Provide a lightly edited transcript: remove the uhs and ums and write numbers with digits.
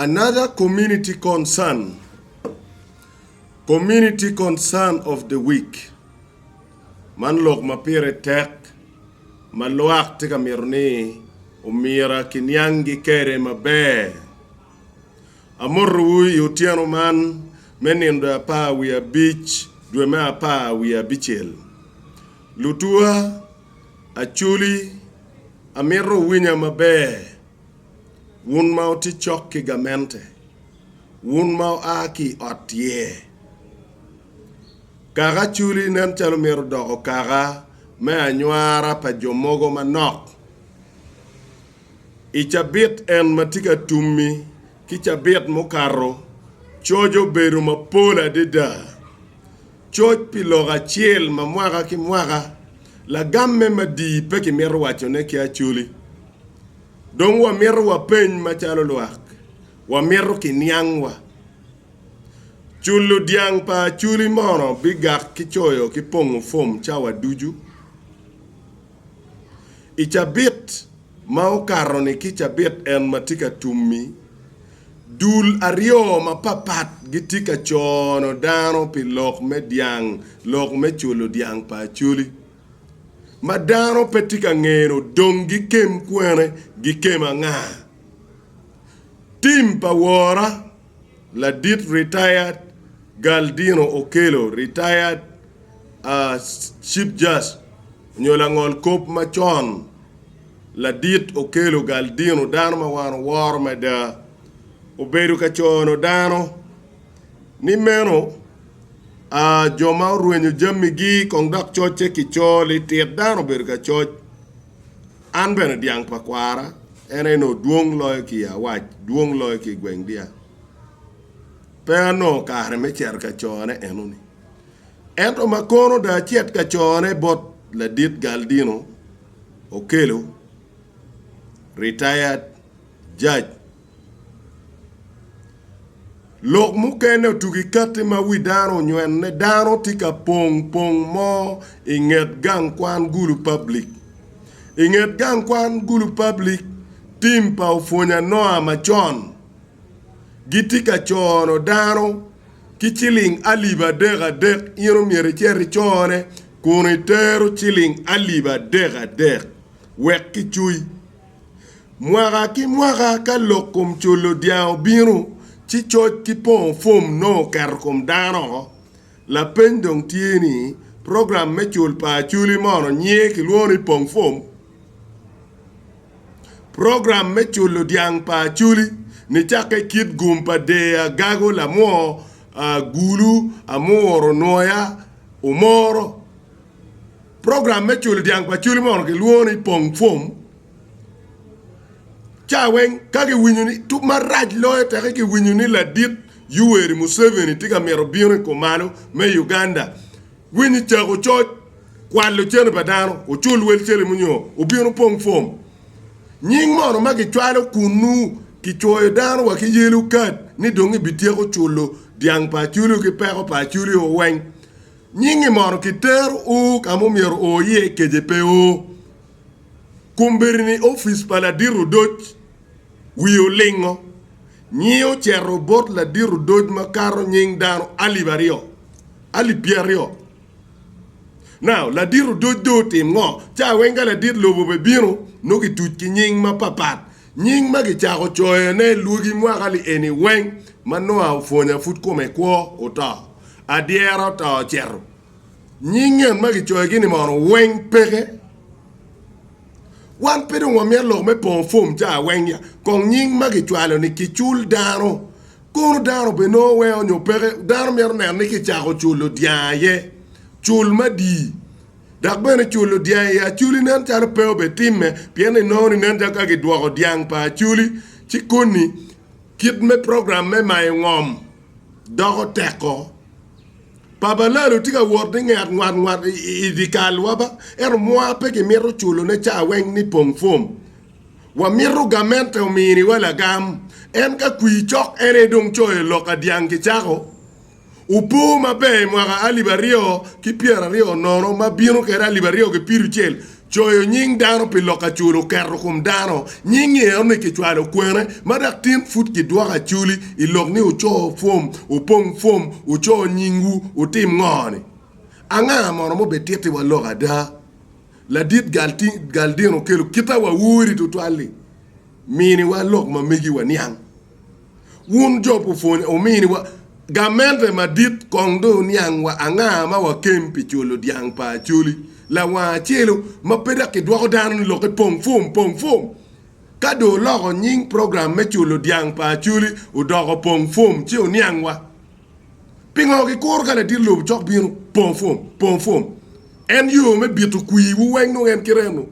Another community concern of the week. Man lok mapire tek, maluak tika mirni, umira kinyangi kere mabe. Amorui utiano man, menindo apa we are beach, dueme apa we are beachel. Lutua, achuli, amiro winya mabe. Wun mau ti chok ki gamente. Wun mau aki otie. Kaga chuli nen chalo mero doko kaga me anywara pa jomogo manok. Ichabit en matika tumi, kichabit mokaro, chojo beru mapola dida. Choj piloga chiel mamwaga ki mwaga, la gamme madi peki mero wachone kia chuli. Dong wa mero wa peny machalo luak, wa mero ki niangwa. Chulu diang pa chuli mono bigak kichoyo kipongo fom chawa duju. Ichabit mau karoni kichabit en matika tumi. Dul ario mapapat gitika chono dano pi lok me diang, lok me chulu diang pa chuli. Madano petika ngeno dong gikem kwene gikema nga. Tim pa wora la dit retired Galdino Okelo, retired Chief Judge, Nyolangol Kop Machon, Ladit Okelo Galdino, Dano Wan War Mada, Obedu Cachono Dano, Nimeno, Joma Ruenu Jamigi, Conduct Church Kicholi, Tiet Dano Berga Church, and Benediang Paquara, and I know Duong Loyaki, White, Duong Loyaki Gwendia. Perno kare me cher kachone enuni. Ento makono da chiet kachone bot la dit Galdino Okelo, retired judge. Lok mukene tukikati mawidano nywen dano tika pong mo inget gang kwan gulu public. Inget gang kwan gulu public timpa ufonya noa machon. Gitika chono dano kichiling aliba dega dek ino miere cheri chone kunitero chiling aliba dega dek wek kichui mwaga ka lokum chulo diao biro chi choch ki pon fom no kar kom dano la pendong tieni program me chul pa chuli mono nye ki luoni pon fom program me chulo diang pa chuli ni chake kit gumpa de gago la mo gulu amoro noya umoro program me chuli diang pa chuli mo ke luoni pong fom chawen kage winyuni tu maraj loye take ke winyuni la dit Yoweri Museveni tika mero biro komalo me Uganda winyi chago choj kwalo chene badano o chul wel chele munyo o biro pong fom nying mono magi chwalo kunu ki choyo dano wa ki yelu kat ni dongi bitieko chulo diang pa chulo ki peko pa chulo o weng nyingi moro ki ter u kamo miero o ye kejepe o kumbiri ni office pa la diru doj wiyo lingo nyiyo chero bot la diru doj makaro nying dano ali pierio now la diru doj do tim ngo cha wenga la dir lobo be biro no ki tuch ki nying mapapat nying magi chago choye ne lugi mwagali eni weng manoa ufonya fut kome kwa ota adiera ta chero nyingen magi choye gini mano weng peke wan pedo wamielo me pon fom cha weng ya kong nying magi chwalo ni kichul dano kono dano beno we onyo peke dano miero ne ki chago chulo diaye chul madi dak bene chulo diang ya chuli nan chalo peo be timme piene noni nan jaka ki duwako diang pa chuli chikuni kit me program me may ngom doko teko pabalalo tika wording at ngwat idikal waba mwa peke miro chulo ne cha weng ni pong fom wa miro gamente umini wala gam en ka kui chok ene dong choy loka diang ki chako upu mabe mwaga alibario ki piera rio nono mabino kera alibario ke piru chel choyo nying dano pi loka chulo kerro kum dano nying yer ne ke chwalo kwene madak tin fut ki dwaka chuli ilok ni ucho fom upong fom ucho nyingu utim ngone anga mono mo betete wa loka da la dit galdino kelo kita wa wuri to twali mini wa lok ma megi wa nyang wun jopo fon o mini wa gamente ma dit kondo nyang wa anga ma wa kempi chulo diang pa chuli la wa chelo ma peda ke dwako dan lo ke pong fom kado lo nying program me chulo diang pa chuli u dogo pong fom chi o nyang wa pingo ke kor kala dir lo chok bin pong fom en yo me bitu kui wu weng no en kireno